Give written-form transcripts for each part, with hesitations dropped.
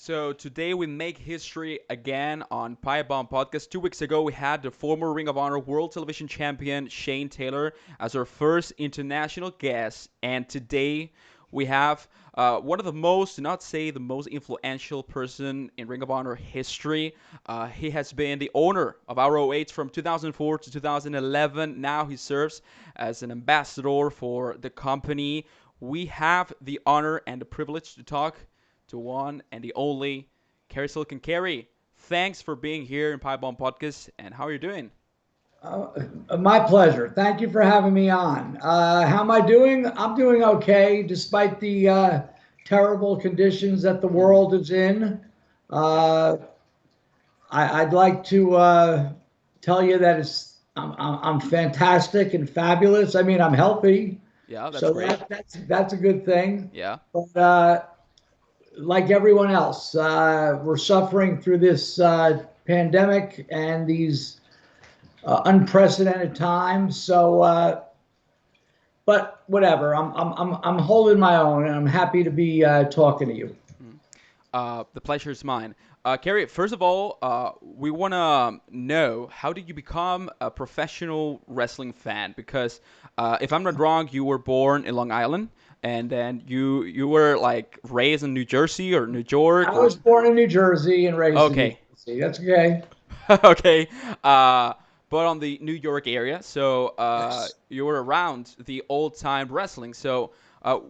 So today we make history again on PipeBomb Podcast. 2 weeks ago, we had the former Ring of Honor World Television Champion Shane Taylor as our first international guest. And today we have one of the most, to not say the most influential person in Ring of Honor history. He has been the owner of ROH from 2004 to 2011. Now he serves as an ambassador for the company. We have the honor and the privilege to talk to one and the only Cary Silkin. Cary, thanks for being here in PipeBomb Podcast, and how are you doing? Uh, my pleasure. Thank you for having me on. How am I doing? I'm doing okay, despite the terrible conditions that the world is in. Uh, I'd like to tell you that I'm fantastic and fabulous. I mean, I'm healthy, Yeah, that's so great. that's a good thing. Yeah. But like everyone else, we're suffering through this pandemic and these unprecedented times. So, but whatever. I'm holding my own, and I'm happy to be talking to you. The pleasure is mine. Cary, first of all, we want to know, how did you become a professional wrestling fan? Because if I'm not wrong, you were born in Long Island, and then you were like raised in New Jersey or New York I or was born in New Jersey and raised in New okay. Jersey. That's okay. Okay. Uh, but on the New York area, so Yes, you were around the old time wrestling. So, uh,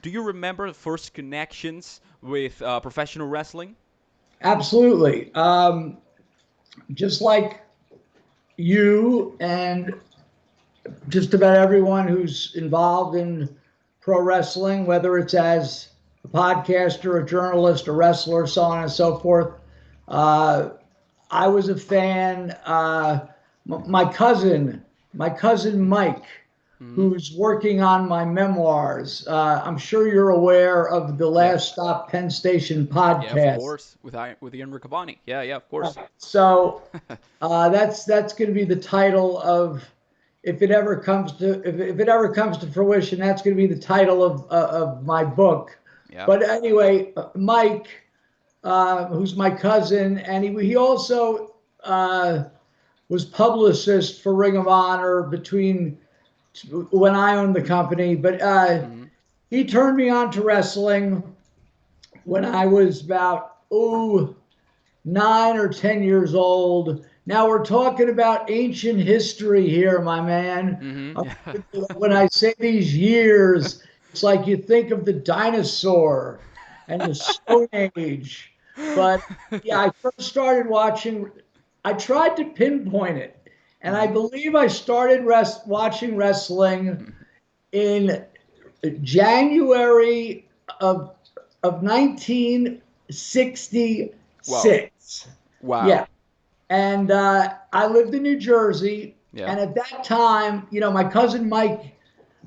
do you remember the first connections with professional wrestling? absolutely. Just like you and just about everyone who's involved in pro wrestling, whether it's as a podcaster, a journalist, a wrestler, so on and so forth. Uh, I was a fan. My cousin Mike, Hmm. who's working on my memoirs. I'm sure you're aware of the Yeah. Last Stop Penn Station Yeah, of podcast. course. With Ian Riccaboni. Yeah, yeah, of course. So that's going to be the title of, if it ever comes to fruition, that's going to be the title of my book. Yeah. But anyway, Mike, who's my cousin, and he also was publicist for Ring of Honor between when I owned the company. But Hmm. he turned me on to wrestling when I was about 9 or 10 years old. Now we're talking about ancient history here, my man. Hmm. Yeah. When I say these years, it's like you think of the dinosaur and the Stone Age. But yeah, I first started watching. I tried to pinpoint it, and I Hmm. believe I started watching wrestling in January of of Wow. 1966. Yeah, Wow. and I lived in New Jersey, Yeah. and at that time, my cousin Mike,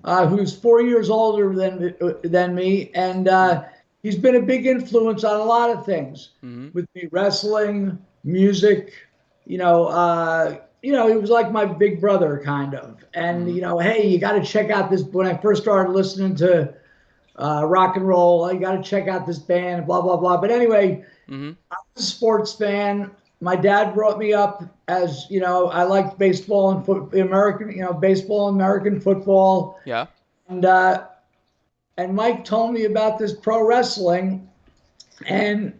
who's 4 years older than me, and he's been a big influence on a lot of things Mm-hmm. with me, wrestling, music. He was like my big brother, kind of. And Mm-hmm. hey, you got to check out this. When I first started listening to rock and roll, you got to check out this band, blah blah blah. But anyway, Mm-hmm. a sports fan. My dad brought me up as I liked baseball and American, baseball and American football, Yeah. and Mike told me about this pro wrestling, and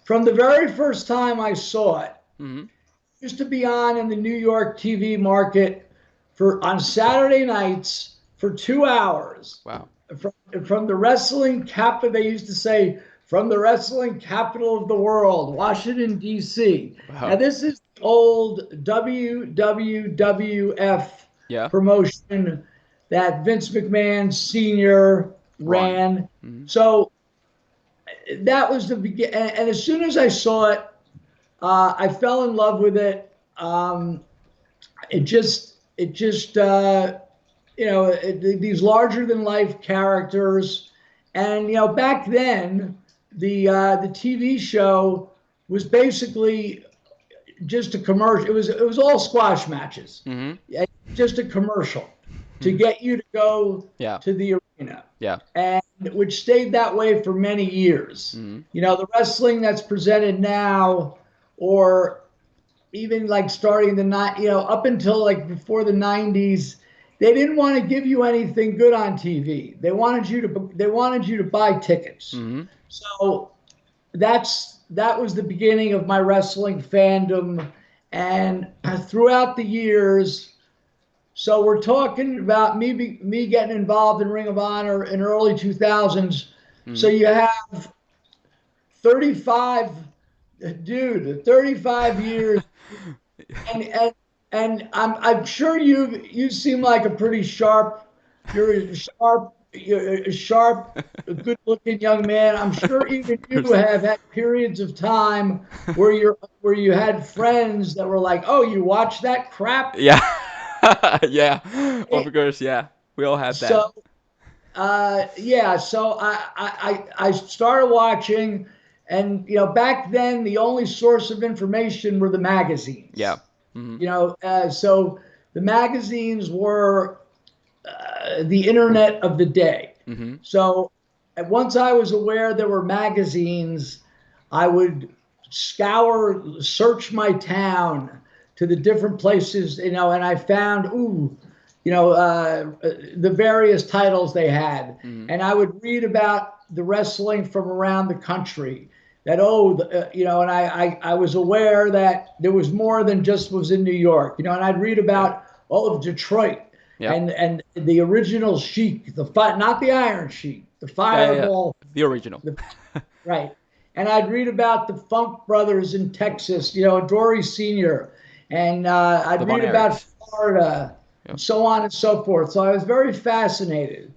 from the very first time I saw it, Mm-hmm. used to be on in the New York TV market for on Saturday nights for 2 hours. Wow. From the wrestling capital, they used to say, from the wrestling capital of the world, Washington, D.C. Now, Wow. this is old WWF Yeah. promotion that Vince McMahon Sr. Run. ran. Mm-hmm. So that was the beginning. And as soon as I saw it, I fell in love with it. These larger than life characters, and back then the TV show was basically just a commercial. It was all squash matches, Mm-hmm. yeah, just a commercial. to get you to go to the arena. Yeah. And which stayed that way for many years. You know, the wrestling that's presented now, or even like starting up until like before the 90s, they didn't want to give you anything good on TV. They wanted you to buy tickets. So that was the beginning of my wrestling fandom, and throughout the years. So we're talking about me getting involved in Ring of Honor in early 2000s. So you have 35 years, and I'm sure you seem like a pretty sharp. You're a sharp, good-looking young man. I'm sure even you have had periods of time where you had friends that were like, "Oh, you watch that crap?" Yeah. Yeah. Of course, yeah. We all had that. So, so I started watching, and back then the only source of information were the magazines. Yeah. So the magazines were the internet of the day. So once I was aware there were magazines, I would search my town to the different places, and I found, the various titles they had. And I would read about the wrestling from around the country. That, and I was aware that there was more than just was in New York, and I'd read about of Detroit. And the original Sheik, not the Iron Sheik, the Fireball. The original. Right. And I'd read about the Funk Brothers in Texas, Dory Sr., and I'd read about Florida, and so on and so forth. So I was very fascinated.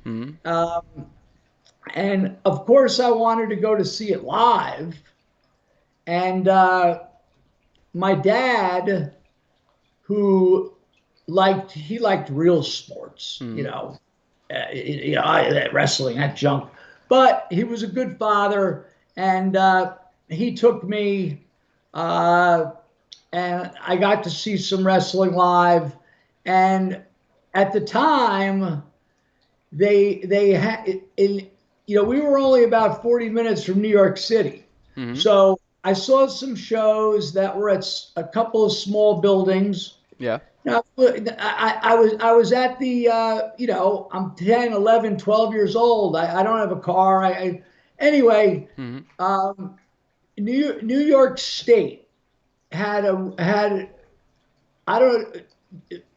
And of course, I wanted to go to see it live. And my dad, who liked real sports, wrestling, that junk. But he was a good father, and he took me, and I got to see some wrestling live. And at the time, they had, we were only about 40 minutes from New York City. So I saw some shows that were at a couple of small buildings. Yeah. Now, I was at the, I'm 10, 11, 12 years old. I don't have a car. Anyway, New York State had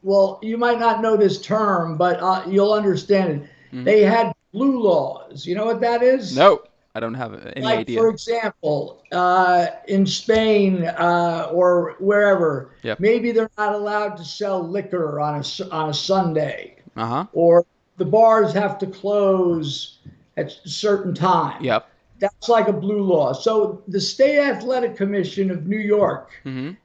well, you might not know this term, but you'll understand it. They had blue laws. You know what that is? No, I don't have any idea. For example, in Spain or wherever, maybe they're not allowed to sell liquor on a Sunday, or the bars have to close at a certain time. That's like a blue law. So the State Athletic Commission of New York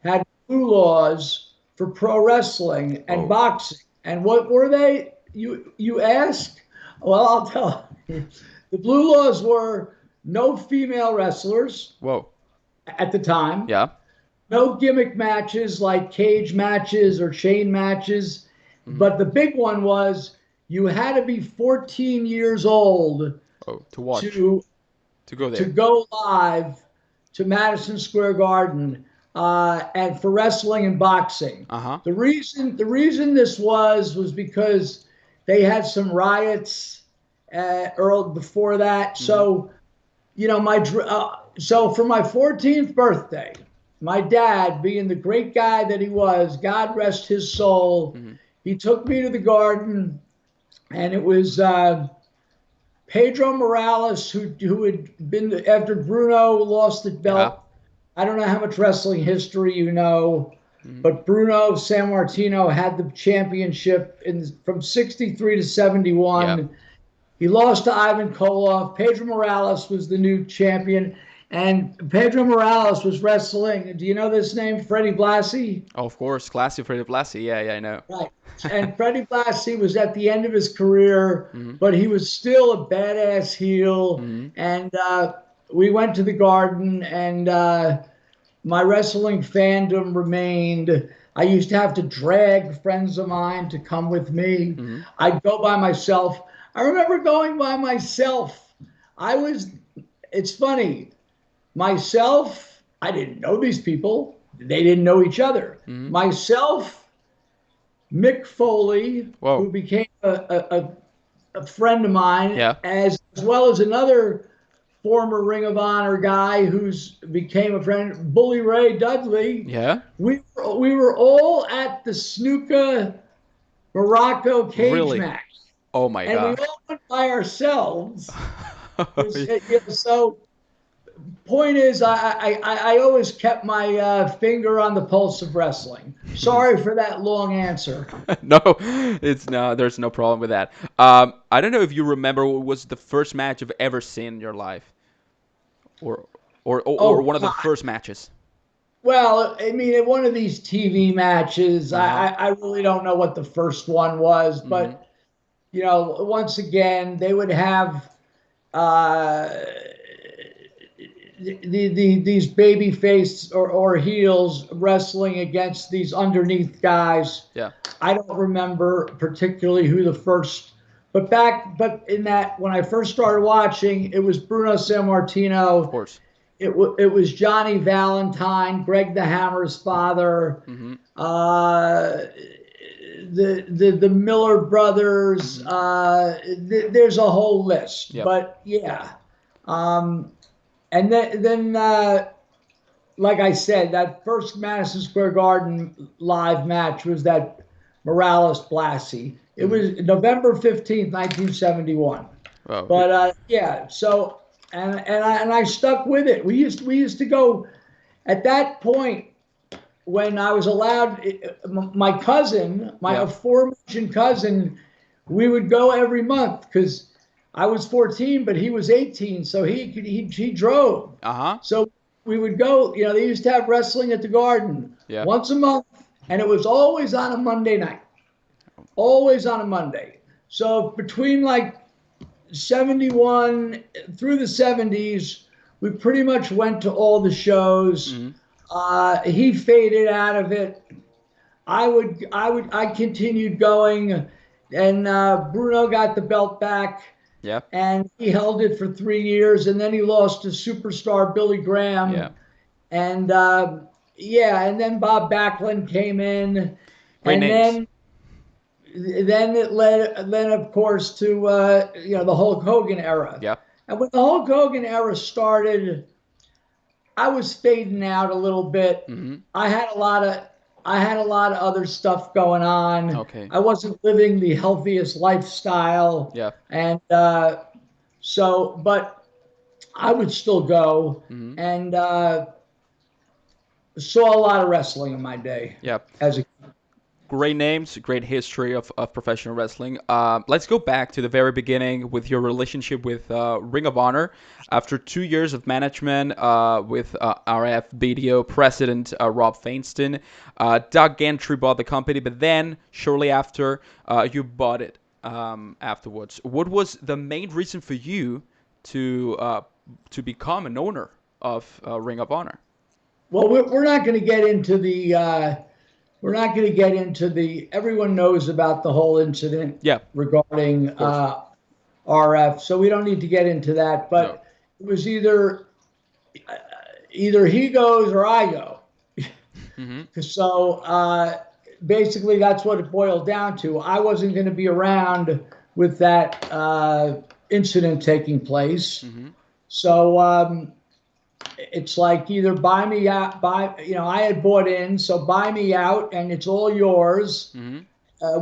had blue laws for pro wrestling and boxing. And what were they? You ask? Well, I'll tell you. The blue laws were no female wrestlers. At the time. No gimmick matches like cage matches or chain matches. But the big one was you had to be 14 years old to watch. To go there. To go live to Madison Square Garden and for wrestling and boxing. The reason this was because they had some riots early before that. So, so for my 14th birthday, my dad, being the great guy that he was, God rest his soul, he took me to the Garden, and it was Pedro Morales, who had been, after Bruno lost the belt. I don't know how much wrestling history you know, but Bruno Sammartino had the championship from 63 to 71. He lost to Ivan Koloff. Pedro Morales was the new champion. And Pedro Morales was wrestling. Do you know this name, Freddie Blassie? Oh, of course. Classy Freddie Blassie. Yeah, I know. Right. And Freddie Blassie was at the end of his career, but he was still a badass heel. And we went to the Garden, and my wrestling fandom remained. I used to have to drag friends of mine to come with me. Hmm. I'd go by myself. I remember going by myself. It's funny, myself, I didn't know these people. They didn't know each other. Hmm. Myself, Mick Foley, Whoa. who became a friend of mine, Yeah. as well as another former Ring of Honor guy who's became a friend, Bully Ray Dudley. Yeah. We were all at the Snuka Morocco cage Really? match, Oh my and we God. all went by ourselves. So point is, I always kept my finger on the pulse of wrestling. Sorry for that long answer. No, there's no problem with that. I don't know if you remember what was the first match you've ever seen in your life, or or Oh one of the God. first matches. Well, I mean, in one of these TV matches, Uh-huh. I really don't know what the first one was, Hmm. but once again, they would have uh, these baby face or heels wrestling against these underneath guys. Yeah, I don't remember particularly who the first, but in that when I first started watching, it was Bruno of Sammartino. course. It was Johnny Valentine, Greg the Hammer's father, Hmm. uh, the Miller brothers. Hmm. There's a whole list, Yep. but yeah. Um, and then like I said, that first Madison Square Garden live match was that Morales Blassie. It Hmm. was November 15th, 1971. Oh, But yeah, so and I stuck with it. We used to go at that point when I was allowed. My cousin, my yeah. aforementioned cousin, we would go every month because I was 14, but he was 18, so he drove. Uh-huh. So we would go. They used to have wrestling at the Garden Yeah. once a month, and it was always on a Monday night. Always on a Monday. So between like 71 through the 70s, we pretty much went to all the shows. Hmm. He faded out of it. I continued going, and Bruno got the belt back, Yeah. and he held it for 3 years, and then he lost to superstar Billy Yeah. Graham, and yeah, and then Bob Backlund came in, Great and names. then it led then of course to the Hulk Hogan era. Yeah. And when the Hulk Hogan era started, I was fading out a little bit. Hmm. I had a lot of I had a lot of other stuff going on. Okay. I wasn't living the healthiest lifestyle, Yeah. and but I would still go Hmm. and saw a lot of wrestling in my day Yeah. as a Great names, great history of professional wrestling. Let's go back to the very beginning with your relationship with Ring of Honor. After 2 years of management with RF Video president Rob Feinston, Doug Gentry bought the company, but then shortly after, you bought it afterwards. What was the main reason for you to become an owner of Ring of Honor? well, we're not going to get into the we're not going to get into everyone knows about the whole incident Yeah, regarding of course. RF, so we don't need to get into that. No. But it was either he goes or I go. Hmm. So basically, that's what it boiled down to. I wasn't going to be around with that incident taking place. Hmm. So it's like either buy me out, I had bought in, so buy me out, and it's all yours, Hmm.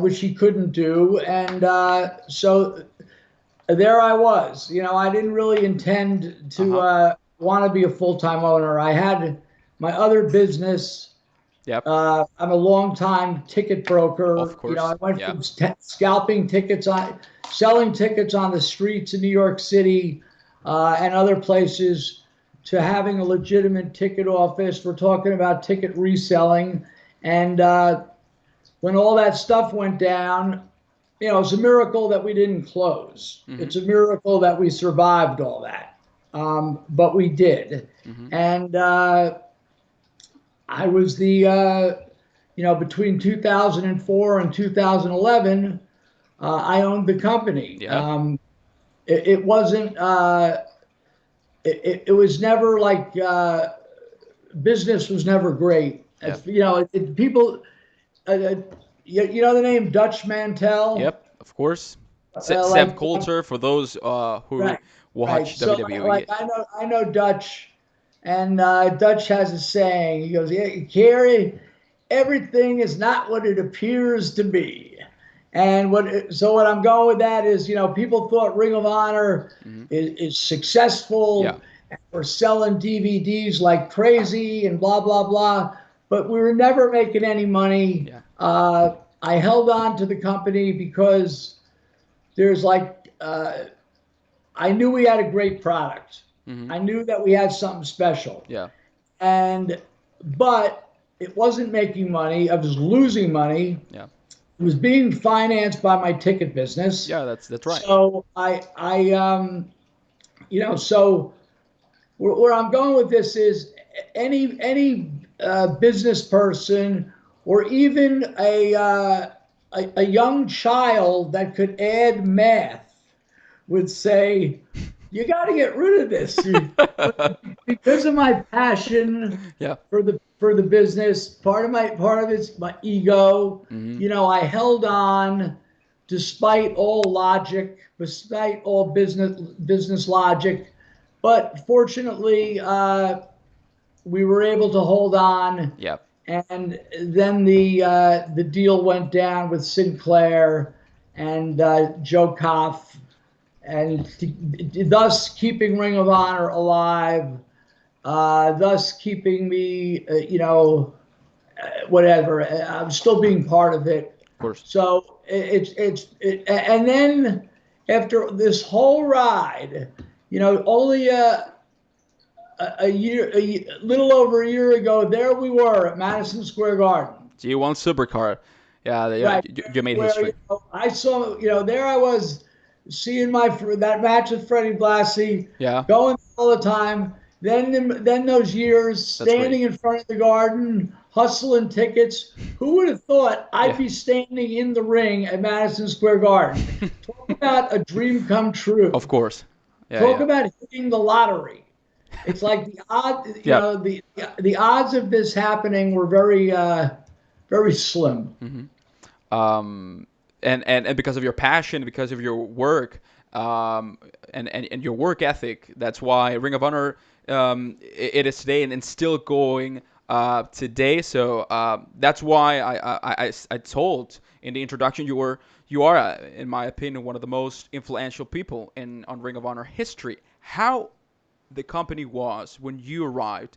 which he couldn't do, and so there I was. I didn't really intend to Uh-huh. want to be a full-time owner. I had my other business. Yep. I'm a long-time ticket Of broker. I course. went Yeah. from selling tickets on the streets in New York City and other places to having a legitimate ticket office. We're talking about ticket reselling. And when all that stuff went down, it's a miracle that we didn't close. Hmm. It's a miracle that we survived all that. But we did. Hmm. And I was between 2004 and 2011, I owned the company. Yeah. It wasn't. It was never like business was never great. Yeah. People. You know the name Dutch Mantel? Yep. Of course. Sev Like Coulter for those who right, right. watch So WWE. I know Dutch, and Dutch has a saying. He goes, "Yeah, Gary, everything is not what it appears to be." And what I'm going with that is, people thought Ring of Honor Hmm. is successful. Yeah. And we're selling DVDs like crazy and blah blah blah, but we were never making any money. Yeah. I held on to the company because there's like I knew we had a great product. Hmm. I knew that we had something special, Yeah. and but it wasn't making money. I was losing money. Yeah. It was being financed by my ticket business. Yeah. That's right. So so where I'm going with this is any business person or even a young child that could add math would say, you got to get rid of this. But because of my passion Yeah. for the business, part of it's my ego. Hmm. I held on despite all logic, despite all business logic. But fortunately, we were able to hold on, Yeah. and then the deal went down with Sinclair and Joe Koff, and thus keeping Ring of Honor alive, thus keeping me, whatever. I'm still being part of it. Of course. So and then after this whole ride, only little over a year ago, there we were at Madison Square Garden. G1 Supercar. Yeah. Right. You made Where history. I saw, there I was seeing that match with Freddie Blassie, Yeah. going all the time. Then those years That's great. standing in front of the Garden, hustling tickets. Who would have thought I'd Yeah. be standing in the ring at Madison Square Garden? Talk about a dream come true. Of course. Yeah. Talk Yeah. about hitting the lottery. It's like the Yeah. the odds of this happening were very slim. um, and because of your passion, because of your work, and your work ethic, that's why Ring of Honor it is today and still going today. So that's why I told in the introduction you are in my opinion one of the most influential people in on Ring of Honor history. How the company was when you arrived.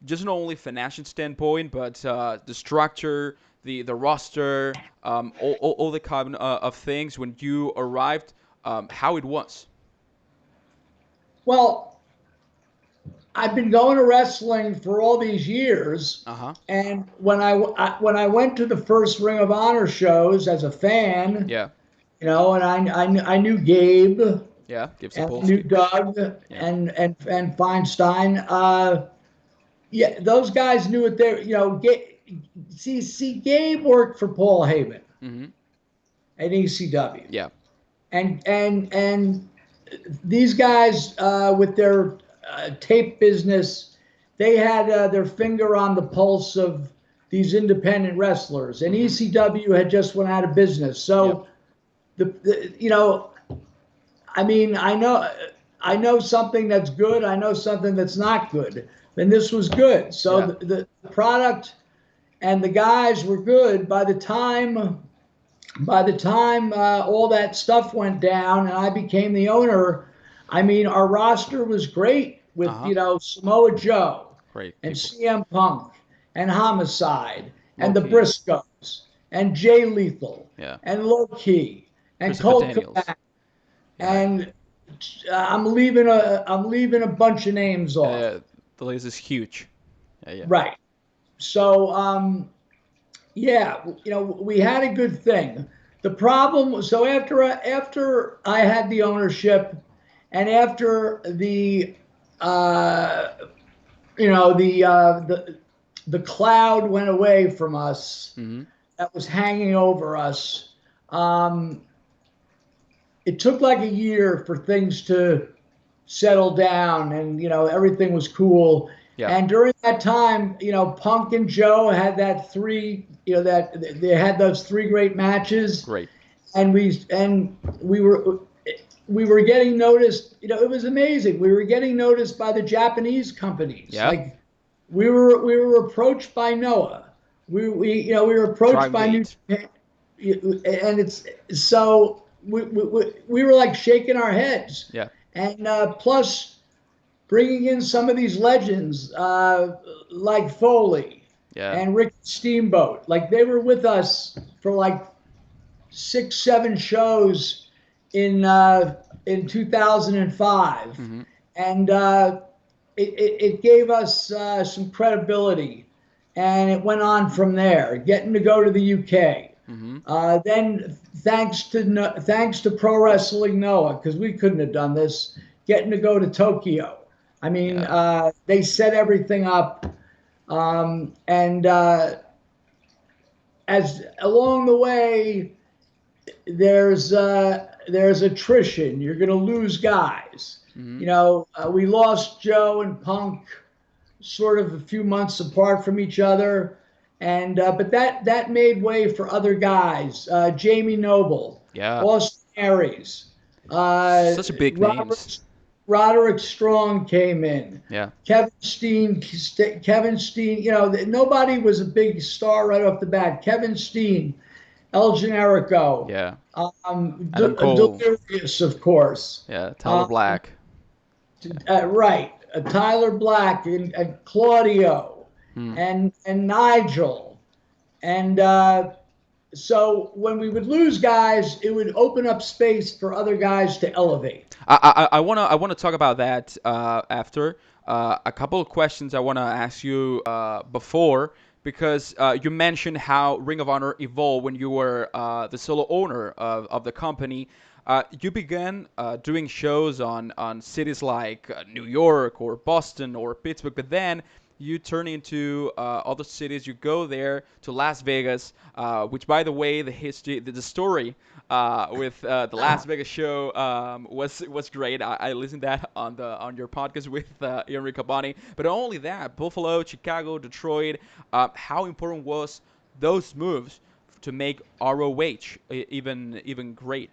Just not only financial standpoint, but the structure, the roster, all the kind of things when you arrived, how it was. Well, I've been going to wrestling for all these years, Uh huh. and when I went to the first Ring of Honor shows as a fan, Yeah. and I knew Gabe Yeah. Give and I knew Sapolsky. Doug Yeah. and Feinstein. Yeah, those guys knew it. There, see, Gabe worked for Paul Heyman Mm-hmm. at ECW, Yeah. and these guys with their tape business, they had their finger on the pulse of these independent wrestlers, and Mm-hmm. ECW had just went out of business. So Yep. I mean, I know something that's good. I know something that's not good. And this was good. So Yeah. the product and the guys were good. By the time all that stuff went down and I became the owner, I mean, our roster was great with Uh huh. Samoa Joe Great and people. CM Punk and Homicide and the Low-key. Briscoes and Jay Lethal Yeah. and Low Key and Christopher Colt Daniels. Kovac, Yeah. and I'm leaving a bunch of names off. The list is huge. Yeah. Yeah. Right. So yeah, we had a good thing. The problem was, so after I had the ownership, and after the the cloud went away from us Mm-hmm. that was hanging over us. It took like a year for things to settle down, and everything was cool. Yeah. And during that time, Punk and Joe had that that they had those three great matches, Great. and we were getting noticed. It was amazing. We were getting noticed by the Japanese companies. Yeah. Like we were approached by Noah. We were approached Drive by New meat. Japan, and it's so we were like shaking our heads. Yeah. And plus bringing in some of these legends like Foley Yeah. and Rick Steamboat. Like they were with us for like 6-7 shows in 2005, Mm-hmm. and it gave us some credibility, and it went on from there. Getting to go to the UK. Mm-hmm. Then thanks to Pro Wrestling Noah, because we couldn't have done this. Getting to go to Tokyo. I mean, Yeah. they set everything up, and as along the way, there's attrition. You're going to lose guys. Mm-hmm. We lost Joe and Punk sort of a few months apart from each other, and but that made way for other guys. Jamie Noble, Yeah. Austin Aries, Such a big names. Roderick Strong came in. Yeah. Kevin Steen. Nobody was a big star right off the bat. Kevin Steen, El Generico, Yeah. Adam Cole. Delirious, of course. Yeah. Tyler Black. Right. Tyler Black and Claudio Hmm. and Nigel. And so when we would lose guys, it would open up space for other guys to elevate. I wanna talk about that after. A couple of questions I wanna ask you before, because you mentioned how Ring of Honor evolved when you were the solo owner of the company. You began doing shows on cities like New York or Boston or Pittsburgh, but then you turn into other cities. You go there to Las Vegas, which, by the way, the story with the Las Vegas show was great. I listened that on your podcast with Ian Riccaboni. But not only that, Buffalo, Chicago, Detroit. How important was those moves to make ROH even greater?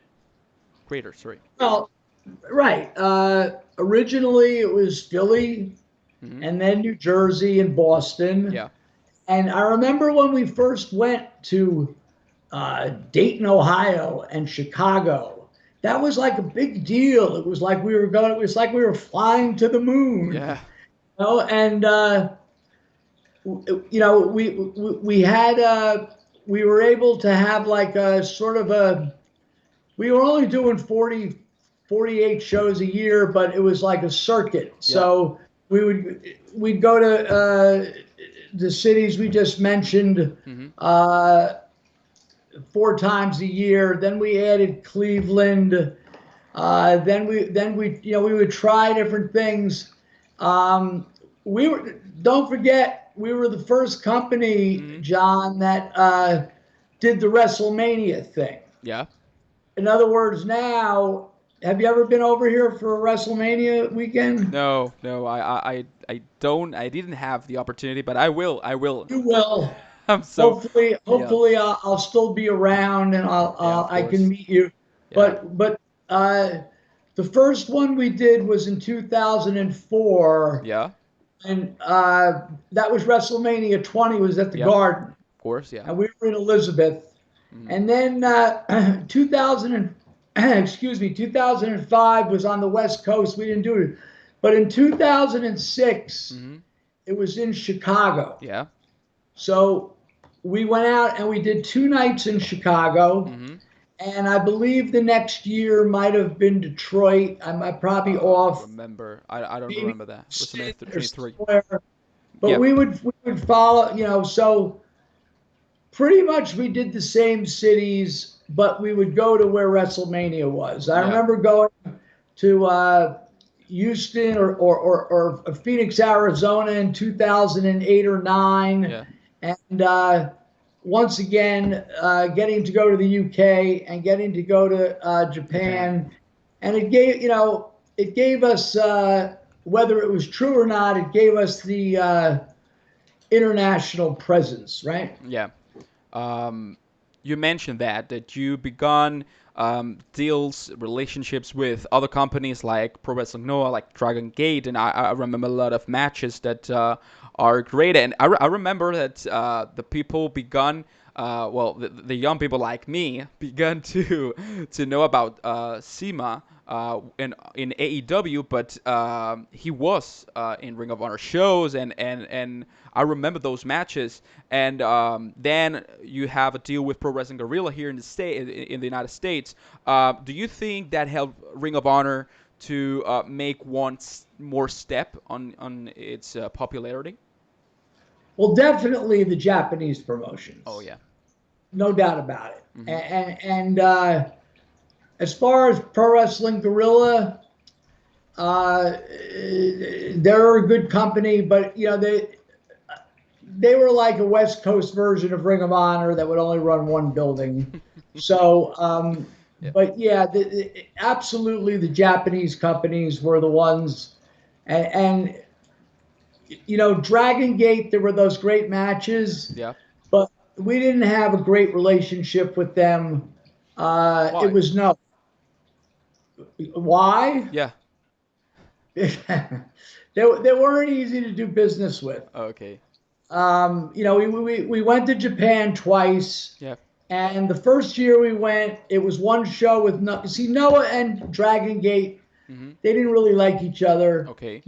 Sorry. Well, right. Originally, it was Philly, Hmm. and then New Jersey and Boston. Yeah. And I remember when we first went to Dayton, Ohio, and Chicago. That was like a big deal. It was like we were going. It was like we were flying to the moon. Yeah. And we were able to have like a sort of a. We were only doing 48 shows a year, but it was like a circuit. So we'd go to the cities we just mentioned Hmm. 4 times a year. Then we added Cleveland. Then we would try different things. Don't forget, we were the first company, John, that did the WrestleMania thing. Yeah. In other words, now, have you ever been over here for a WrestleMania weekend? No, I don't. I didn't have the opportunity, but I will. You will. I'm so. Yeah. Hopefully, I'll still be around, and Yeah, of I course. can meet you. Yeah. But the first one we did was in 2004, Yeah. and that was WrestleMania 20. Was at the Yeah. Garden, Of course. Yeah. and we were in Elizabeth. Mhm. And then 2005 was on the West Coast. We didn't do it, but in 2006 Mhm. it was in Chicago. Yeah. So we went out and we did 2 nights in Chicago, Mhm. and I believe the next year might have been Detroit. I'm probably off. Remember? I don't Maybe remember that. WrestleMania or 23. somewhere. But Yep. we would follow, so pretty much we did the same cities, but we would go to where WrestleMania was. I Yeah. remember going to Houston or Phoenix, Arizona in 2008 or 9. Yeah. And once again, getting to go to the UK and getting to go to Japan. Japan. And it gave us, whether it was true or not, it gave us the international presence, right? Yeah. Um, you mentioned that you begun deals, relationships with other companies like Pro Wrestling Noah, like Dragon Gate, and I remember a lot of matches that are great. And I remember that the people begun, well, the young people like me began to know about Sima in AEW, but he was in Ring of Honor shows, and I remember those matches. And then you have a deal with Pro Wrestling Guerrilla here in the United States. Do you think that helped Ring of Honor to make one more step on its popularity? Well, definitely the Japanese Oh promotions, yeah. no doubt about it. Hmm. And as far as Pro Wrestling Guerrilla, they're a good company, but they were like a West Coast version of Ring of Honor that would only run one building. So, Yeah. but yeah, absolutely, the Japanese companies were the ones, and Dragon Gate. There were those great matches, Yeah. but we didn't have a great relationship with them. It Why? was no. Why? Yeah. They weren't easy to do business with. Okay. We went to Japan twice, Yeah. and the first year we went, it was one show with Noah and Dragon Gate. Hmm. They didn't really like each other. Okay.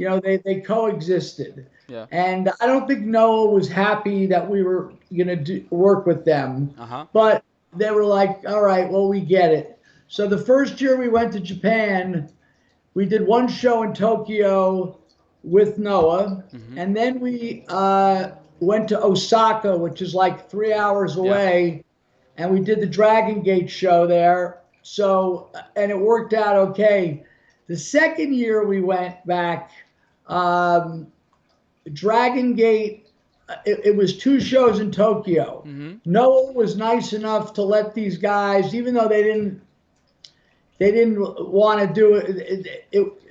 They coexisted, Yeah. and I don't think Noah was happy that we were gonna work with them, Uh-huh. but they were like, all right, well, we get it. So the first year we went to Japan, we did one show in Tokyo with Noah, Hmm. and then we went to Osaka, which is like 3 hours Yeah. away, and we did the Dragon Gate show there. So, and it worked out okay. The second year we went back, um, Dragon Gate, it was two shows in Tokyo. Hmm. Noah was nice enough to let these guys, even though they didn't want to do it.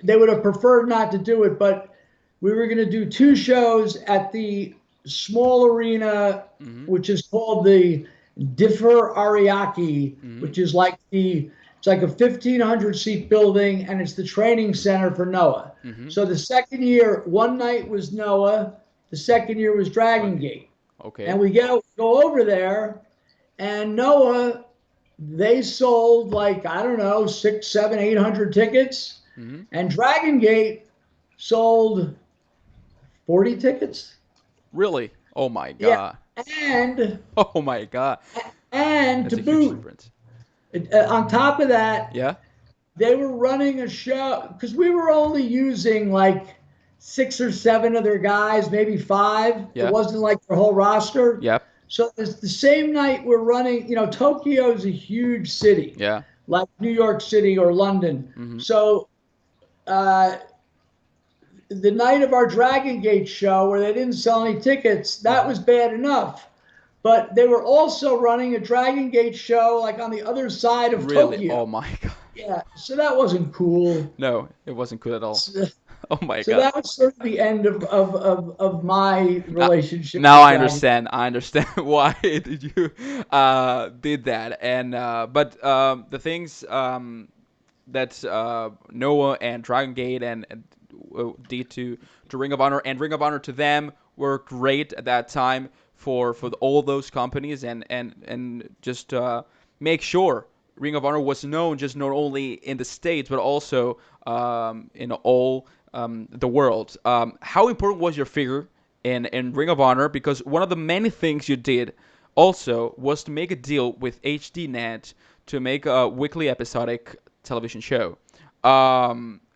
They would have preferred not to do it, but we were going to do two shows at the small arena, Hmm. which is called the Differ Ariake, Hmm. which is it's like a 1,500 seat building, and it's the training center for Noah. Hmm. So the second year, one night was Noah, the second year was Dragon Dragon. Gate, and Okay. we go over there, and Noah, they sold like, I don't know, 6, 7, 800 tickets, Hmm. and Dragon Gate sold 40 tickets. Really? Oh my Yeah, God. and Oh my God. and That's to a huge boot, difference. on top of that, Yeah. they were running a show because we were only using like 6 or 7 of their guys, maybe 5. It Yeah. wasn't like their whole roster. Yep. So it's the same night we're running. Tokyo is a huge city, Yeah. like New York City or London. Hmm. So uh, the night of our Dragon Gate show, where they didn't sell any tickets, that Hmm. was bad enough. But they were also running a Dragon Gate show like on the other side of Really? Tokyo. Oh my God. Yeah, so that wasn't cool. No, it wasn't good at all. So, Oh my so God. that was sort of the end of my Now, relationship now with I Dragon. understand. I understand why did you did that. And but the things that Noah and Dragon Gate and did to Ring of Honor, and Ring of Honor to them were great at that time for all those companies, and just make sure Ring of Honor was known just not only in the States but also in all the world. How important was your figure in Ring of Honor? Because one of the many things you did also was to make a deal with HDNet to make a weekly episodic television show.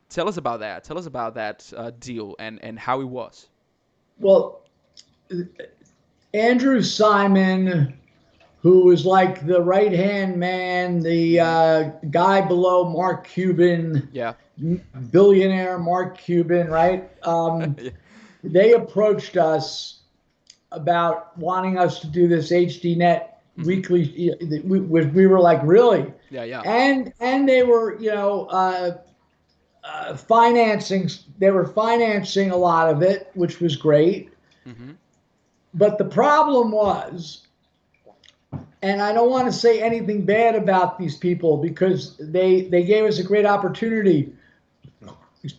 Tell us about that. Tell us about that deal and how it was. Well, Andrew Simon, who was like the right-hand man, the guy below Mark Cuban, Yeah. billionaire Mark Cuban, right? Yeah. They approached us about wanting us to do this HDNet weekly. We were like, really? Yeah. Yeah. And they were, financing. They were financing a lot of it, which was great. Mm-hmm. But the problem was, and I don't want to say anything bad about these people because they gave us a great opportunity,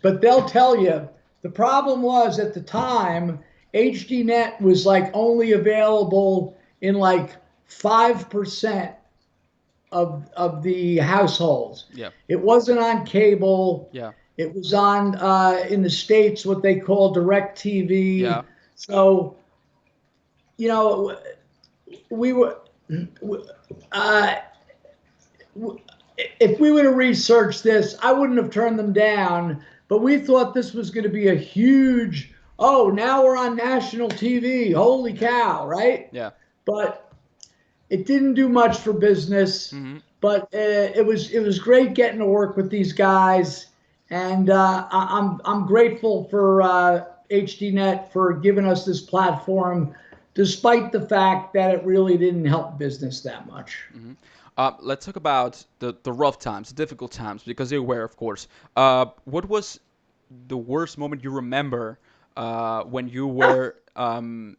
but they'll tell you the problem was at the time HDNet was like only available in like 5% of the households. Yeah. It wasn't on cable. Yeah. It was on in the States what they call direct Yeah. TV. So, we were uh, if we would have researched this, I wouldn't have turned them down. But we thought this was going to be a huge, oh, now we're on national TV. Holy cow, right? Yeah. But it didn't do much for business. Mm-hmm. But it was great getting to work with these guys, and I'm grateful for HDNet for giving us this platform, despite the fact that it really didn't help business that much. Mm-hmm. Let's talk about the rough times, the difficult times, because they were, of course. What was the worst moment you remember when you were when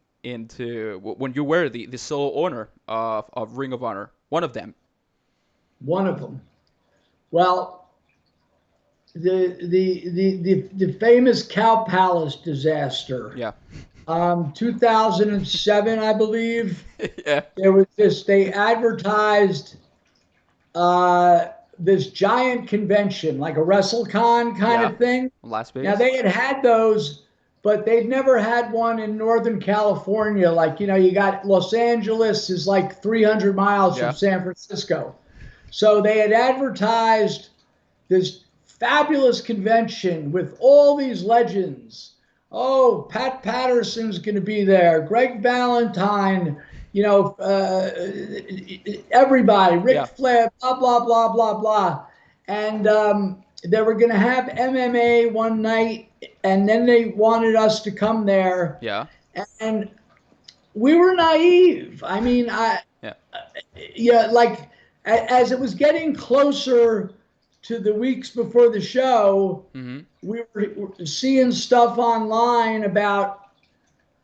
you were the sole owner of Ring of Honor? One of them. One of them. Well, the famous Cow Palace disaster. Yeah. 2007, I believe. Yeah. There was this. They advertised this giant convention, like a WrestleCon kind Yeah. of thing. Las Now Vegas. they had those, but they'd never had one in Northern California. Like you got Los Angeles is like 300 miles Yeah. from San Francisco. So they had advertised this fabulous convention with all these legends. Oh, Pat Patterson's going to be there. Greg Valentine, everybody, Ric Yeah. Flair, blah, blah, blah, blah, blah. And they were going to have MMA one night, and then they wanted us to come there. Yeah. And we were naive. I mean, like as it was getting closer to the weeks before the show, Mm-hmm. we were seeing stuff online about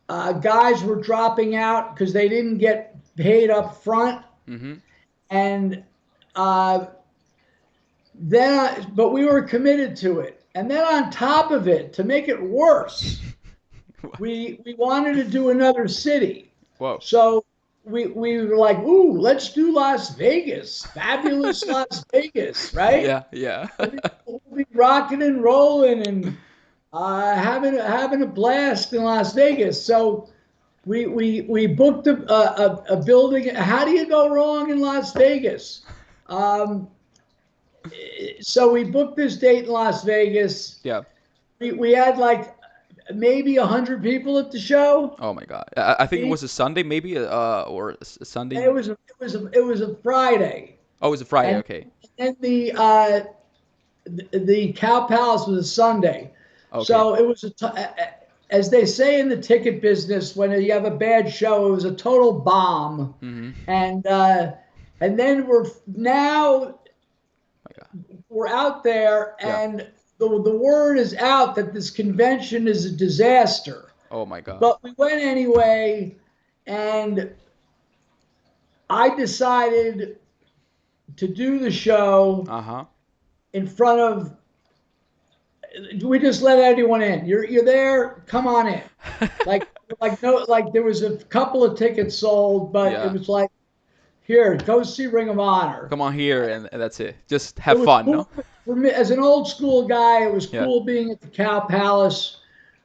guys were dropping out because they didn't get paid up front. Mm-hmm. And but we were committed to it. And then on top of it, to make it worse, we wanted to do another city. Whoa. So we were like, ooh, let's do Las Vegas. Fabulous Las Vegas, right? Yeah. Yeah. We'll be rocking and rolling and having a blast in Las Vegas. So we booked a building. How do you go wrong in Las Vegas? So we booked this date in Las Vegas. Yeah. We had like maybe 100 people at the show. Oh my God. I think it was a Sunday, maybe, or a Sunday. It was a Friday. Oh, it was a Friday. And, Okay. And the Cow Palace was a Sunday. Okay. So it was as they say in the ticket business, when you have a bad show, it was a total bomb. Mm-hmm. And then we're out there, Yeah. and the word is out that this convention is a disaster. Oh my God. But we went anyway, and I decided to do the show Uh-huh. in front of. We just let anyone in. You're there. Come on in. Like there was a couple of tickets sold, but Yeah. it was like, here, go see Ring of Honor. Come on here, and that's it. Just have It was fun, cool. no? For me, as an old school guy, it was Yeah. cool being at the Cow Palace,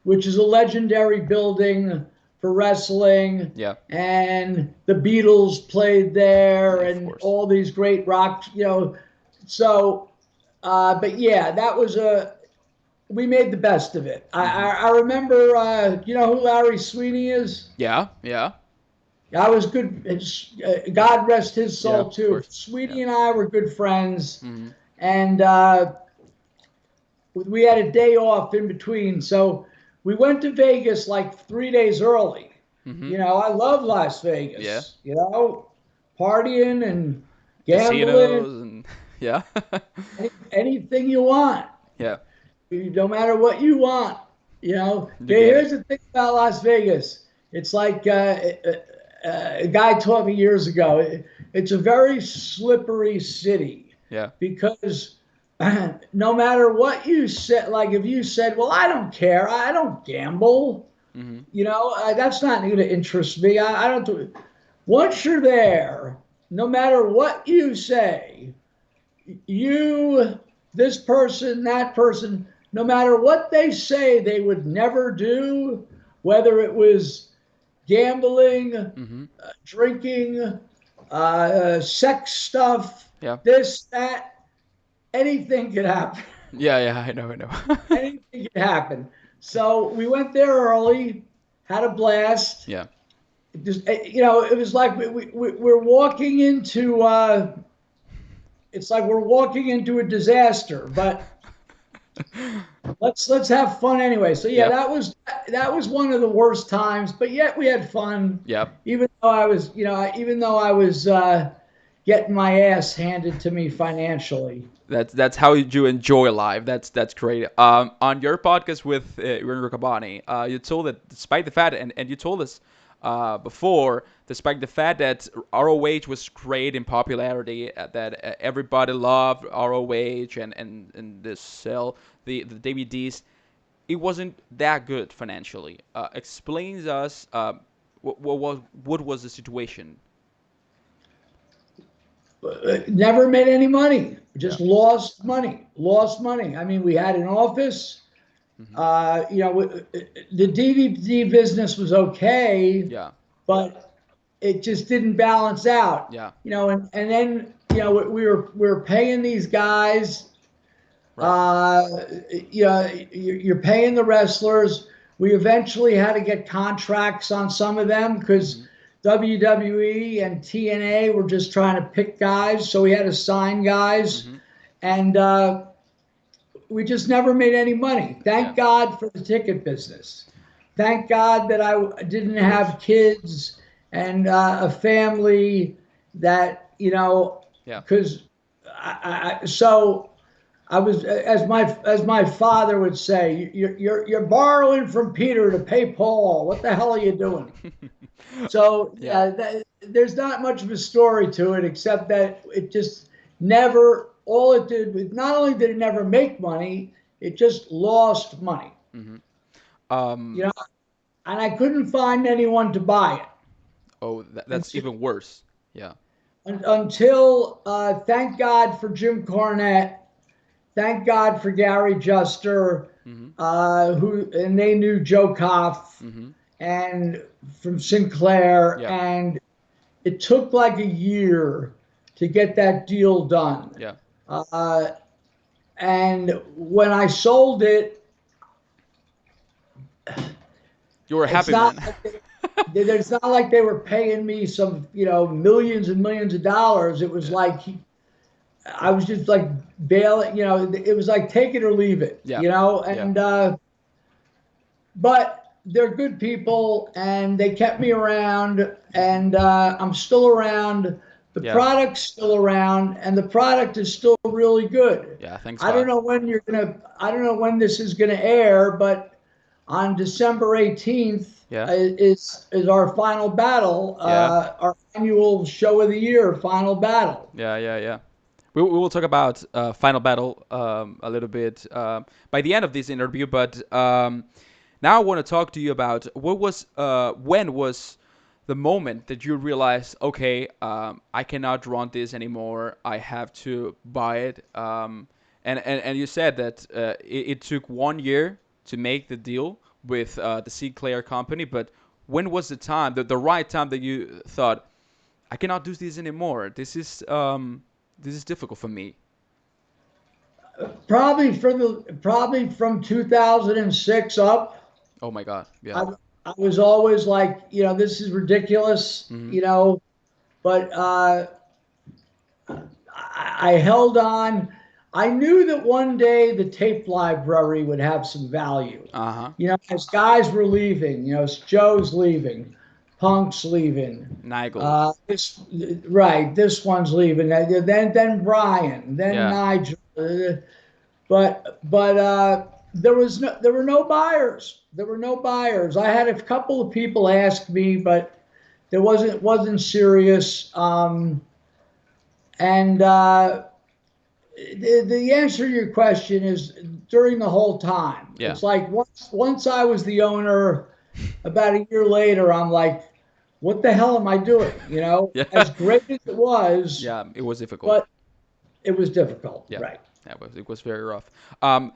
which is a legendary building for wrestling. Yeah. And the Beatles played there, Yeah, of and course. all these great rock, So, but yeah, that was we made the best of it. I remember, you know who Larry Sweeney is? Yeah. Yeah. I was good. God rest his Yeah, soul of too. course. Yeah. Sweetie and I were good friends, Mm-hmm. and we had a day off in between. So we went to Vegas like 3 days early. Mm-hmm. You know, I love Las Yeah. Vegas. You know, partying and gambling, Casinos and yeah. anything you want, Yeah. no matter what you want. You know, You get here's it. the thing about Las Vegas. It's like a guy taught me years ago. It's a very slippery city Yeah. because no matter what you said, like if you said, "Well, I don't care. I don't gamble," Mm-hmm. you know, that's not going to interest me. I don't do it. Once you're there, no matter what you say, you, this person, that person, no matter what they say they would never do, whether it was gambling, Mm-hmm. drinking, sex stuff, Yeah. this, that, anything could happen. Yeah, yeah, I know, I know. Anything could happen. So we went there early, had a blast. Yeah. Just, you know, it was like we're walking into, it's like we're walking into a disaster, but let's have fun anyway. So yeah, Yep. that was one of the worst times, but yet we had fun. Yep. Even though I was, you know, even though I was getting my ass handed to me financially. That's how you enjoy life. That's great. On your podcast with Aaron Rukabani, you told that despite the fact, and you told us before, despite the fact that ROH was great in popularity, that everybody loved ROH and this sell the DVDs, it wasn't that good financially. Explains us what was the situation. Never made any money. Yeah. Just lost money. Lost money. I mean, we had an office. Hmm. You know, the DVD business was okay, Yeah. but it just didn't balance out. Yeah. You know, and then you know we were paying these guys. Right. You know, you're paying the wrestlers. We eventually had to get contracts on some of them because Hmm. WWE and TNA were just trying to pick guys, so we had to sign guys, Hmm. and we just never made any money. Yeah. Thank God for the ticket business. Thank God that I didn't Of course. have kids and a family that, you know, Yeah. because so I was, as my father would say, you're borrowing from Peter to pay Paul. What the hell are you doing? So Yeah. yeah, there's not much of a story to it except that it just never. All it did, not only did it never make money, it just lost money. Hmm. You Um. know, and I couldn't find anyone to buy it Oh, and that's even worse. Yeah. until thank God for Jim Cornette. Thank God for Gary Juster, Hmm. who and they knew Joe Koff Hmm. and from Sinclair, Yeah. and it took like a year to get that deal done. Yeah. Uh, and when I sold it, You were a it's happy not man. like it's not like they were paying me some, you know, millions and millions of dollars. It was Yeah. like I was just like bailing, you know, it was like take it or leave it, Yeah. you know, Yeah. and but they're good people and they kept me around Hmm. and I'm still around. The Yeah. product's still around and the product is still really good. Yeah. Thanks I don't God. know when I don't know when this is gonna air, but on December 18th Yeah. is our final battle, Yeah. our annual show of the year final battle. Yeah. Yeah. Yeah. We will talk about Final Battle a little bit by the end of this interview, but now I want to talk to you about when was the moment that you realized, okay, I cannot run this anymore. I have to buy it. And you said that it took 1 year to make the deal with the Sinclair company, but when was the time, the right time that you thought, I cannot do this anymore. This is difficult for me. Probably from 2006 up. Oh my God. Yeah. I, I was always like, this is ridiculous, Hmm. but I held on. I knew that one day the tape library would have some value. Uh-huh. As guys were leaving, as Joe's leaving, Punk's leaving, Nigel. this right, this one's leaving, then Brian, then Yeah. Nigel, but there were no buyers. There were no buyers. I had a couple of people ask me, but there wasn't serious. And the answer to your question is during the whole time. Yeah. It's like once I was the owner, about a year later, I'm like, what the hell am I doing? Yeah. As great as it was, Yeah, it was difficult. but it was difficult, Yeah. right? Yeah, it was very rough. Um,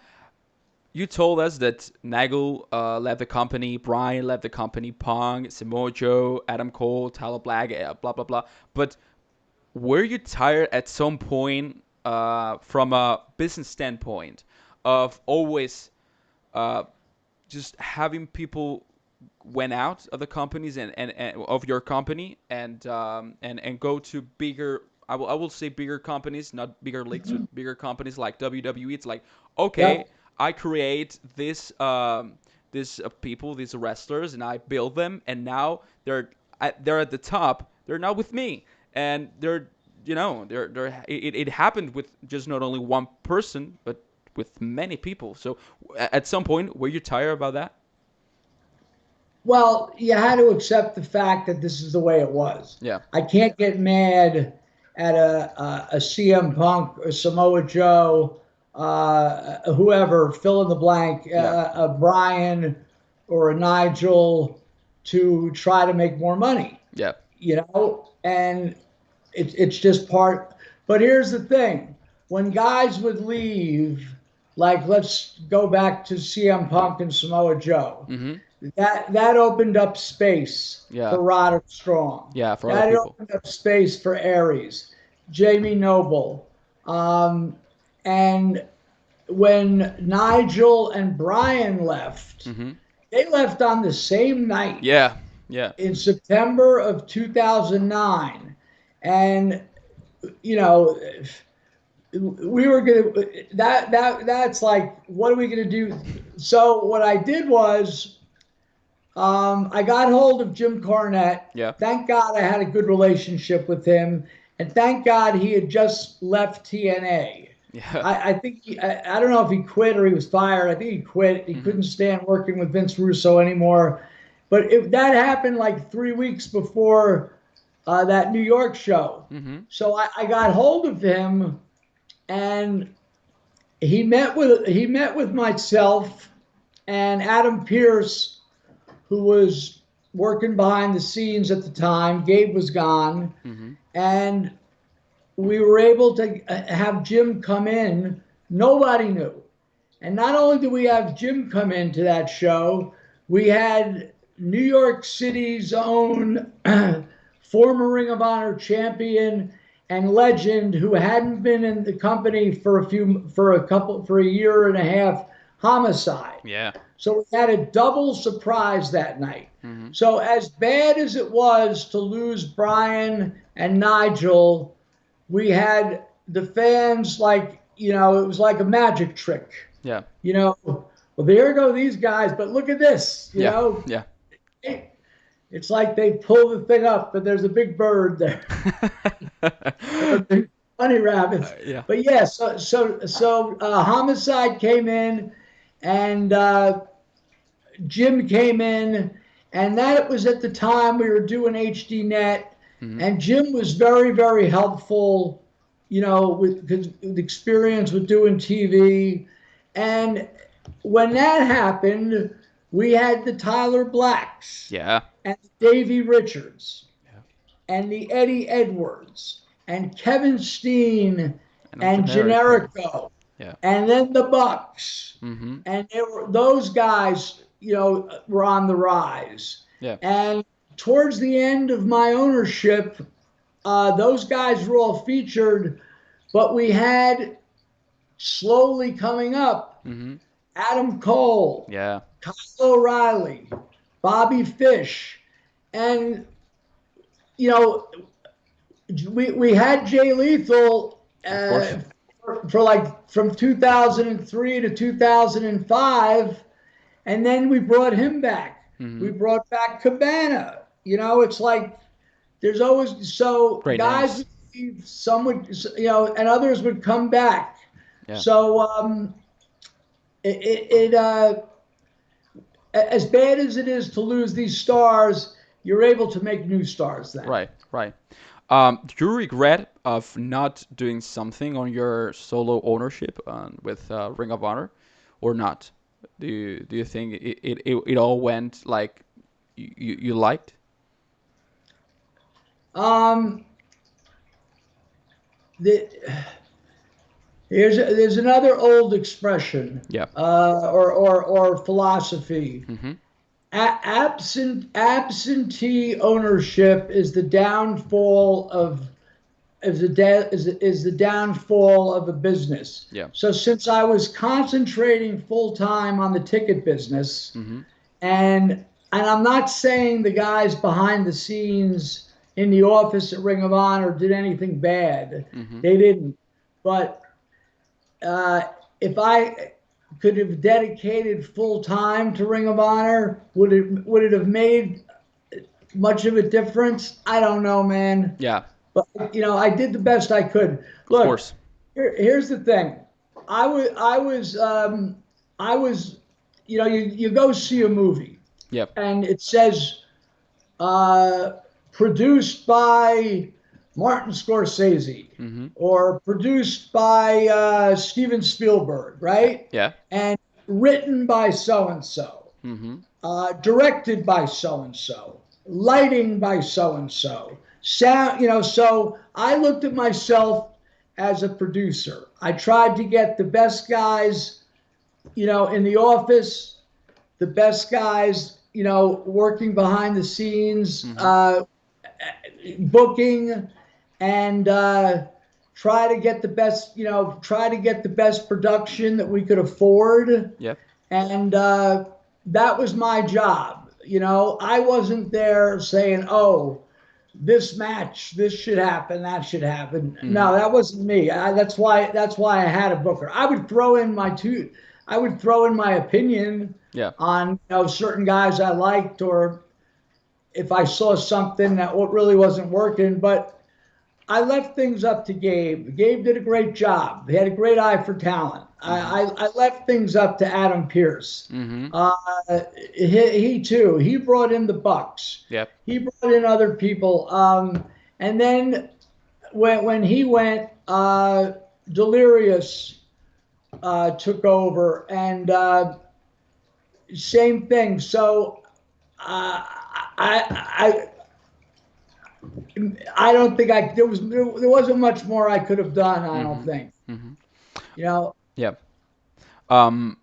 you told us that Nagel left the company, Brian left the company, Pong, Samoa Joe, Adam Cole, Tyler Black, blah blah blah. But were you tired at some point, from a business standpoint, of always uh, just having people went out of the companies and of your company and go to bigger, I will say bigger companies, not bigger leagues, but bigger companies like WWE? It's like, okay, Yep. I create this people, these wrestlers, and I build them, and now they're at the top. They're not with me, and it happened with just not only one person, but with many people. So at some point, were you tired about that? Well, you had to accept the fact that this is the way it was. Yeah. I can't get mad at a CM Punk or Samoa Joe, whoever, fill in the blank, Yeah. a Brian or a Nigel to try to make more money, Yeah. and it's just part. But here's the thing: when guys would leave, like let's go back to CM Punk and Samoa Joe, Mhm. that opened up space Yeah. for Roderick Strong. Yeah, for other That people. opened up space for Aries, Jamie Noble, and when Nigel and Brian left, Mhm. they left on the same night Yeah. Yeah. in September of 2009. And, you know, we were going to, that's like, what are we going to do? So what I did was, I got hold of Jim Cornette. Yeah. Thank God I had a good relationship with him. And thank God he had just left TNA. Yeah. I think I don't know if he quit or he was fired. I think he quit. He Mhm. couldn't stand working with Vince Russo anymore. But that happened like 3 weeks before that New York show. Mhm. So I got hold of him, and he met with myself and Adam Pierce, who was working behind the scenes at the time. Gabe was gone, Mhm. and we were able to have Jim come in. Nobody knew. And not only did we have Jim come into that show, we had New York City's own former Ring of Honor champion and legend who hadn't been in the company for a year and a half, Homicide. Yeah. So we had a double surprise that night. Mhm. So as bad as it was to lose Brian and Nigel, we had the fans like, it was like a magic trick. Yeah. Well, there go these guys, but look at this, Yeah. Yeah. it's like they pull the thing up, but there's a big bird there, or big bunny rabbits. Yeah. But yeah, so Homicide came in, and Jim came in, and that was at the time we were doing HD Net, Mhm. and Jim was very, very helpful, with experience with doing TV. And when that happened, we had the Tyler Blacks Yeah. and the Davey Richards Yeah. and the Eddie Edwards and Kevin Steen And I'm and Generico. Generico, Yeah. and then the Bucks, Mhm. and those guys, were on the rise. Yeah. And towards the end of my ownership, those guys were all featured, but we had slowly coming up Mhm. Adam Cole, Yeah. Kyle O'Reilly, Bobby Fish, and you know, we had Jay Lethal Of course. for like from 2003 to 2005, and then we brought him back. We Hmm. brought back Cabana. It's like there's always so Great guys names. would leave, some would, and others would come back. Yeah. So as bad as it is to lose these stars, you're able to make new stars then. Right. Right. Do you regret of not doing something on your solo ownership with Ring of Honor, or not? Do you think it all went like you liked? Um, the, there's another old expression, Yeah. or philosophy. Mm-hmm. Absentee ownership is the downfall of is the downfall of a business. Yeah. So since I was concentrating full time on the ticket business, Mm-hmm. and I'm not saying the guys behind the scenes in the office at Ring of Honor did anything bad. Mm-hmm. They didn't. But uh, if I could have dedicated full time to Ring of Honor, would it have made much of a difference? I don't know, man. Yeah. But I did the best I could. Of Look, course. here's the thing. I was, you go see a movie Yep. and it says uh, produced by Martin Scorsese Mm-hmm. or produced by Steven Spielberg, right? Yeah. And written by so and so, Mm-hmm. directed by so and so, lighting by so and so, sound. So I looked at myself as a producer. I tried to get the best guys, in the office, the best guys, working behind the scenes, Mm-hmm. booking, and try to get the best, try to get the best production that we could afford. Yep. And that was my job. I wasn't there saying, oh, this match, this should happen, that should happen. Mm-hmm. No, that wasn't me. That's why I had a booker. I would throw in my opinion Yeah. on certain guys I liked, or if I saw something that really wasn't working. But I left things up to Gabe. Gabe did a great job. He had a great eye for talent. Mm-hmm. I left things up to Adam Pierce. Mm-hmm. He too. He brought in the Bucks. Yep. He brought in other people. And then when he went, Delirious took over, and same thing. So I don't think there wasn't much more I could have done. I don't Mm-hmm. think. Mm-hmm. You know, Yep. Um,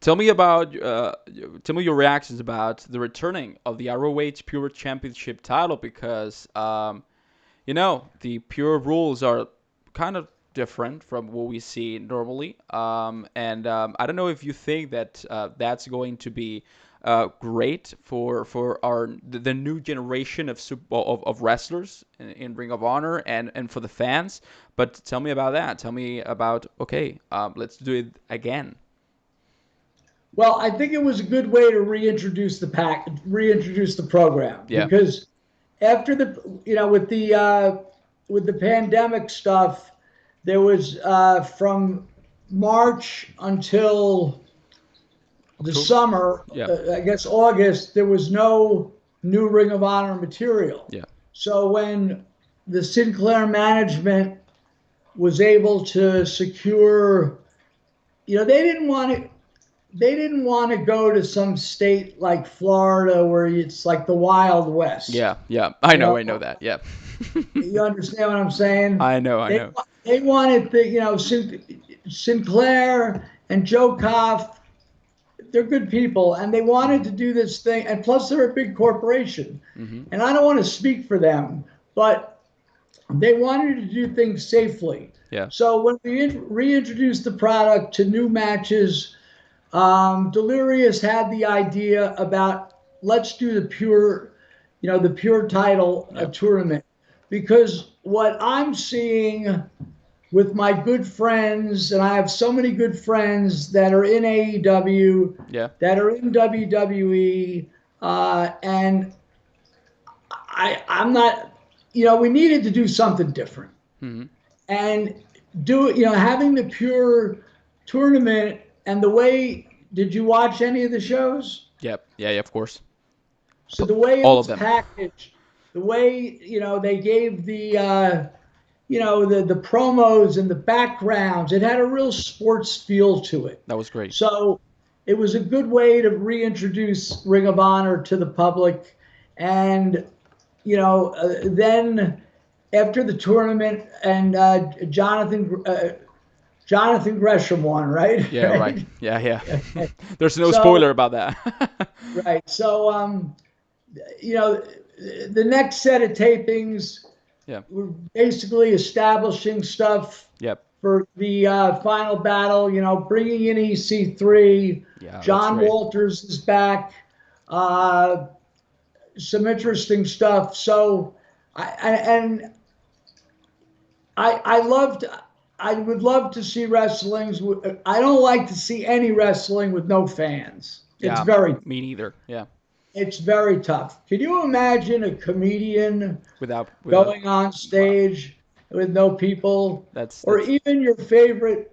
tell me about tell me your reactions about the returning of the ROH Pure Championship title, because the Pure rules are kind of different from what we see normally. And I don't know if you think that that's going to be great for the new generation of wrestlers in Ring of Honor, and for the fans. But tell me about that. Tell me about, okay, let's do it again. well, I think it was a good way to reintroduce the program, Yeah. because after with the pandemic stuff, there was from March until the October? summer, Yeah. I guess August, there was no new Ring of Honor material. Yeah. So when the Sinclair management was able to secure, they didn't want to go to some state like Florida where it's like the Wild West. Yeah. Yeah. You know, I know that. Yeah. you understand what I'm saying? I know. They they wanted Sinclair and Joe Koff. They're good people, and they wanted to do this thing. And plus, they're a big corporation, Mm-hmm. and I don't want to speak for them, but they wanted to do things safely. Yeah. So when we reintroduced the product to new matches, Delirious had the idea about let's do the pure title tournament, because what I'm seeing with my good friends, and I have so many good friends that are in AEW, that are in WWE, and I'm not, we needed to do something different. Mm-hmm. And having the pure tournament, and the way, did you watch any of the shows? Yep. Yeah, of course. So the way it All was of them. packaged, the way, they gave the promos and the backgrounds, it had a real sports feel to it. That was great. So it was a good way to reintroduce Ring of Honor to the public. And, then after the tournament, and Jonathan Gresham won, right? Yeah, right. Yeah. Okay. There's no So, spoiler about that. Right. So, the next set of tapings, we're basically establishing stuff for the final battle, bringing in EC3. Yeah, John Walters is back. Some interesting stuff. So, I would love to see wrestlings. I don't like to see any wrestling with no fans. It's me neither. Yeah. It's very tough. Can you imagine a comedian without going on stage with no people? Or even your favorite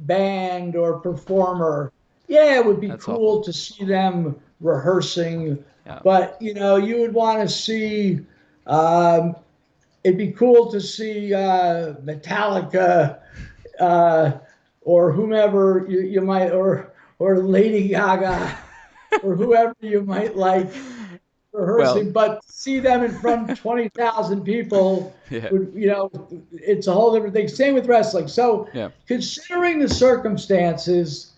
band or performer? Yeah, it would be cool to see them rehearsing. Yeah. But, you would want to see, it'd be cool to see Metallica or whomever you might, or Lady Gaga. Or whoever you might like rehearsing, but see them in front of 20,000 people, it's a whole different thing. Same with wrestling. So considering the circumstances,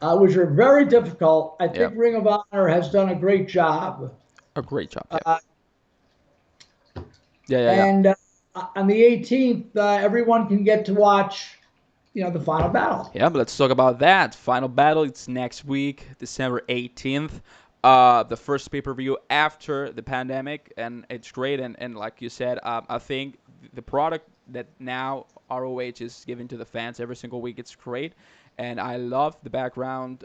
which are very difficult, I think Ring of Honor has done a great job. And on the 18th, everyone can get to watch the final battle. Yeah, but let's talk about that. Final battle, it's next week, December 18th. The first pay-per-view after the pandemic, and it's great. And like you said, I think the product that now ROH is giving to the fans every single week, it's great. And I love the background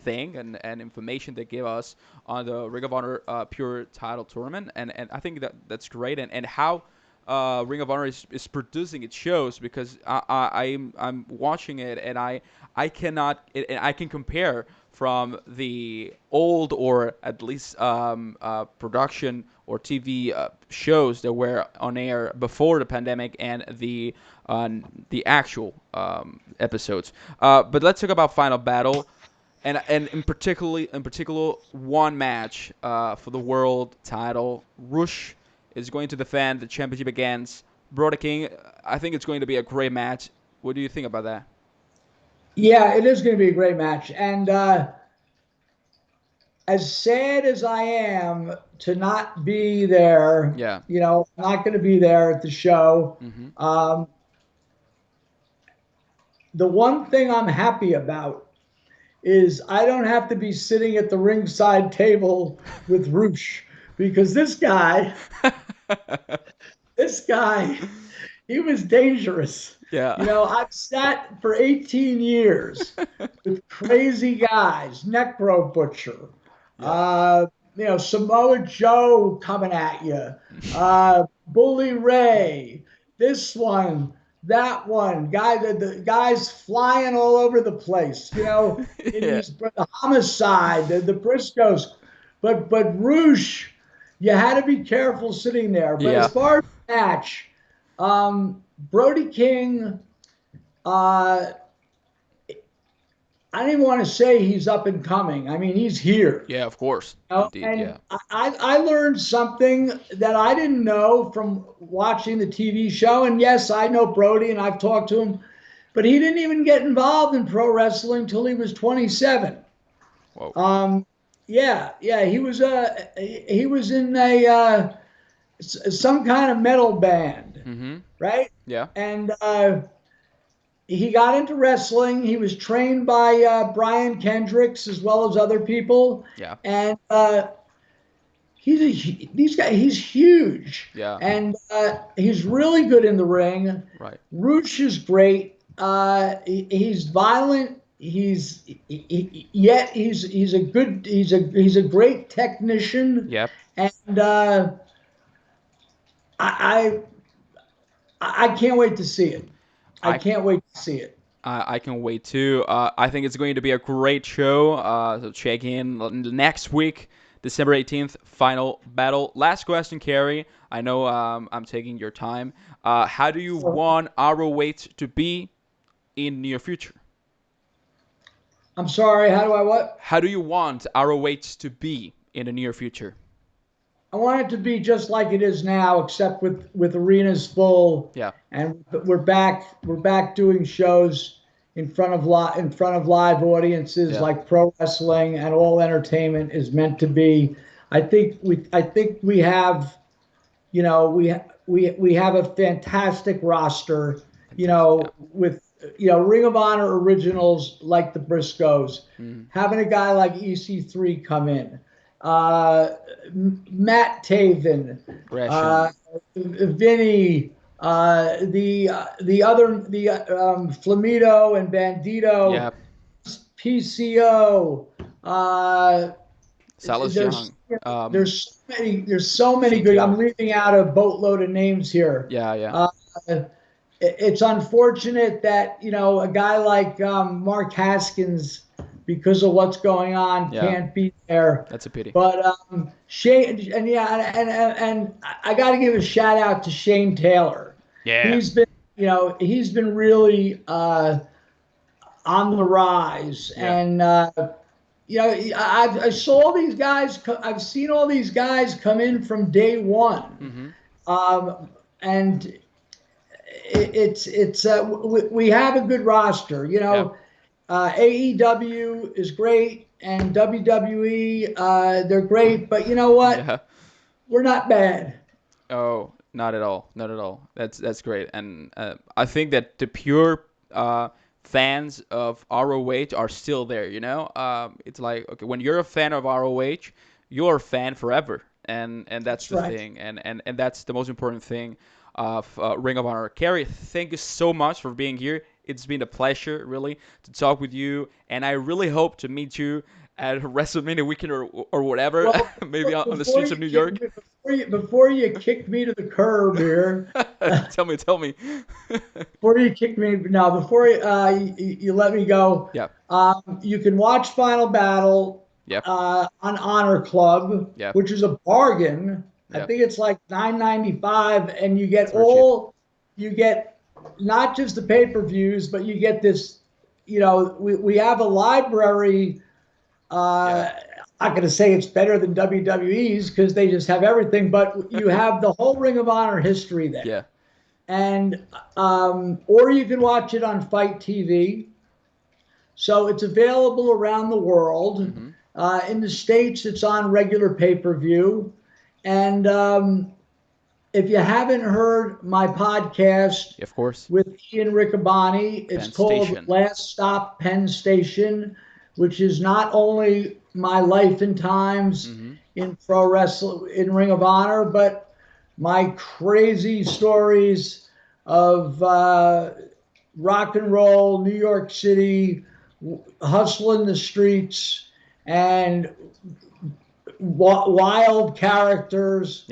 thing and information they give us on the Ring of Honor Pure Title Tournament. And I think that's great. And how Ring of Honor is producing its shows, because I'm watching it, and I can compare from the old, or at least production or TV shows that were on air before the pandemic, and the actual episodes. But let's talk about Final Battle. And in particular, one match for the world title. ROH is going to defend the championship against Brody King. I think it's going to be a great match. What do you think about that? Yeah, it is going to be a great match. And as sad as I am to not be there, I'm not going to be there at the show. Mm-hmm. The one thing I'm happy about is I don't have to be sitting at the ringside table with ROH, because this guy, he was dangerous. Yeah. I've sat for 18 years with crazy guys, Necro Butcher, Samoa Joe coming at you, Bully Ray, this one, that one, the guys flying all over the place, the Homicide, the Briscoes, but ROH, you had to be careful sitting there. But as far as the match, Brody King, I don't even want to say he's up and coming. I mean, he's here. Yeah, of course. Indeed, and I learned something that I didn't know from watching the TV show. And yes, I know Brody, and I've talked to him, but he didn't even get involved in pro wrestling until he was 27. Whoa. He was in a some kind of metal band, right? Yeah. And he got into wrestling. He was trained by Brian Kendricks as well as other people. Yeah. And he's huge. Yeah. And he's really good in the ring. Right. Roosh is great. He's violent. Yet he's a great technician. Yep. And I can't wait to see it. I can't wait to see it. I can wait too. I think it's going to be a great show. So check in next week, December 18th, final battle. Last question, Carrie. I know I'm taking your time. How do you want ROH to be in near future? I'm sorry. How do I what? How do you want ROH to be in the near future? I want it to be just like it is now, except with arenas full. Yeah. And we're back doing shows in front of live audiences, like pro wrestling and all entertainment is meant to be. I think we have, we have a fantastic roster, with Ring of Honor originals like the Briscoes, having a guy like EC3 come in. Matt Taven, Vinny, Flamido and Bandito, PCO. There's so many good. I'm leaving out a boatload of names here. It's unfortunate that a guy like Mark Haskins, because of what's going on, can't be there. That's a pity. But Shane, and I got to give a shout out to Shane Taylor. Yeah, he's been really on the rise, and I saw all these guys. I've seen all these guys come in from day one, and we have a good roster. AEW is great, and WWE, they're great, but you know what? Yeah. We're not bad. Oh, not at all. Not at all. That's great. And I think that the pure fans of ROH are still there, It's like, okay, when you're a fan of ROH, you're a fan forever. And that's the thing. And that's the most important thing of Ring of Honor. Carrie, thank you so much for being here. It's been a pleasure, really, to talk with you, and I really hope to meet you at WrestleMania weekend or whatever, maybe on the streets of New York. Before you kick me to the curb here, tell me. Before you kick me, before you let me go, you can watch Final Battle on Honor Club, which is a bargain. I think it's like $9.95, and you get not just the pay-per-views, but you get this, we have a library. I'm not going to say it's better than WWE's because they just have everything, but you have the whole Ring of Honor history there. Yeah. And, or you can watch it on Fight TV. So it's available around the world. In the States, it's on regular pay-per-view. And, if you haven't heard my podcast, of course, with Ian Riccaboni, it's called Last Stop Penn Station, which is not only my life and times in pro wrestling, in Ring of Honor, but my crazy stories of rock and roll, New York City, hustling the streets, and wild characters.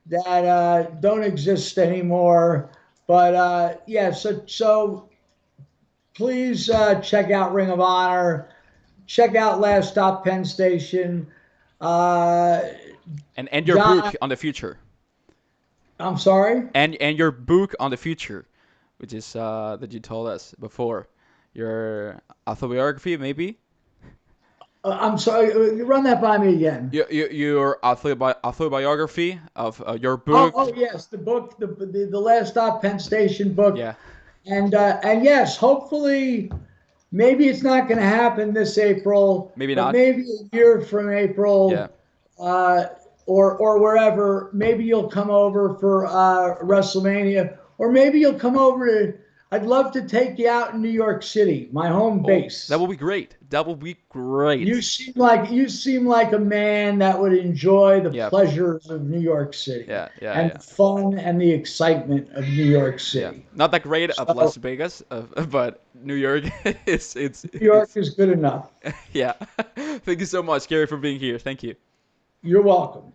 That don't exist anymore. But so please check out Ring of Honor. Check out Last Stop Penn Station. And your book on the future. I'm sorry? And your book on the future, which is that you told us before. Your autobiography, maybe? I'm sorry, run that by me again. Your autobiography of your book. Oh yes, the book, the Last Stop Penn Station book. Yeah. And yes, hopefully, maybe it's not going to happen this April. Maybe not. Maybe a year from April. Yeah. Or wherever. Maybe you'll come over for WrestleMania, or maybe you'll come over to. I'd love to take you out in New York City, my home base. That would be great. That would be great. You seem like a man that would enjoy the pleasures of New York City. And the fun and the excitement of New York City. Yeah. Not that great of Las Vegas, but New York New York is good enough. Yeah. Thank you so much, Gary, for being here. Thank you. You're welcome.